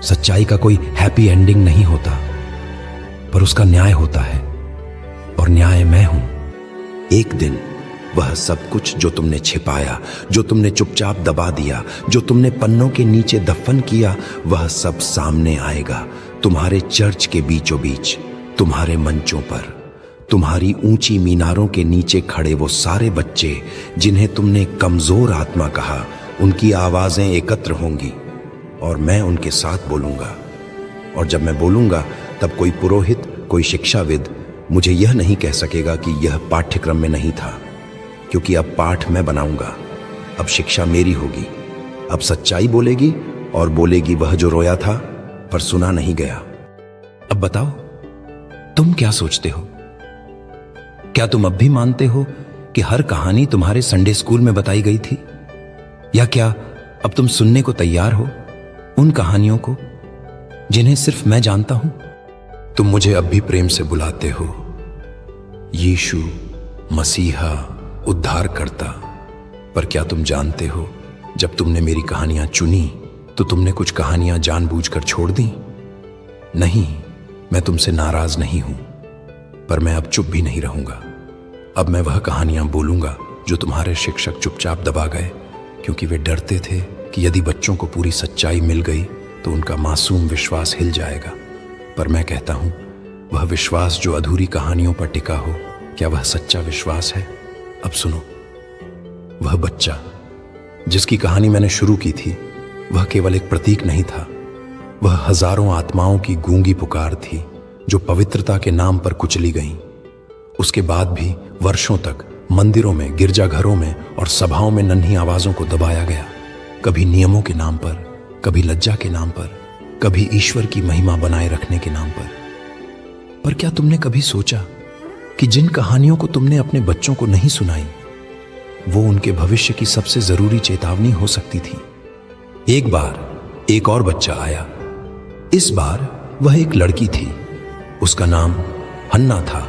सच्चाई का कोई हैप्पी एंडिंग नहीं होता, पर उसका न्याय होता है, और न्याय मैं हूं। एक दिन वह सब कुछ जो तुमने छिपाया, जो तुमने चुपचाप दबा दिया, जो तुमने पन्नों के नीचे दफन किया, वह सब सामने आएगा। तुम्हारे चर्च के बीचों बीच, तुम्हारे मंचों पर, तुम्हारी ऊंची मीनारों के नीचे खड़े वो सारे बच्चे जिन्हें तुमने कमजोर आत्मा कहा, उनकी आवाजें एकत्र होंगी और मैं उनके साथ बोलूंगा। और जब मैं बोलूंगा तब कोई पुरोहित, कोई शिक्षाविद मुझे यह नहीं कह सकेगा कि यह पाठ्यक्रम में नहीं था, क्योंकि अब पाठ मैं बनाऊंगा। अब शिक्षा मेरी होगी। अब सच्चाई बोलेगी, और बोलेगी वह जो रोया था पर सुना नहीं गया। अब बताओ, तुम क्या सोचते हो? क्या तुम अब भी मानते हो कि हर कहानी तुम्हारे संडे स्कूल में बताई गई थी? या क्या अब तुम सुनने को तैयार हो उन कहानियों को जिन्हें सिर्फ मैं जानता हूं? तुम मुझे अब भी प्रेम से बुलाते हो, यीशु, मसीहा, उद्धारकर्ता। पर क्या तुम जानते हो, जब तुमने मेरी कहानियां चुनी तो तुमने कुछ कहानियां जानबूझकर छोड़ दी? नहीं, मैं तुमसे नाराज नहीं हूं, पर मैं अब चुप भी नहीं रहूंगा। अब मैं वह कहानियां बोलूंगा जो तुम्हारे शिक्षक चुपचाप दबा गए, क्योंकि वे डरते थे कि यदि बच्चों को पूरी सच्चाई मिल गई तो उनका मासूम विश्वास हिल जाएगा। पर मैं कहता हूं, वह विश्वास जो अधूरी कहानियों पर टिका हो, क्या वह सच्चा विश्वास है? अब सुनो, वह बच्चा जिसकी कहानी मैंने शुरू की थी, वह केवल एक प्रतीक नहीं था। वह हजारों आत्माओं की गूंगी पुकार थी जो पवित्रता के नाम पर कुचली गईं। उसके बाद भी वर्षों तक मंदिरों में, गिरजाघरों में और सभाओं में नन्ही आवाजों को दबाया गया, कभी नियमों के नाम पर, कभी लज्जा के नाम पर, कभी ईश्वर की महिमा बनाए रखने के नाम पर क्या तुमने कभी सोचा कि जिन कहानियों को तुमने अपने बच्चों को नहीं सुनाई, वो उनके भविष्य की सबसे जरूरी चेतावनी हो सकती थी? एक बार एक और बच्चा आया। इस बार वह एक लड़की थी। उसका नाम हन्ना था।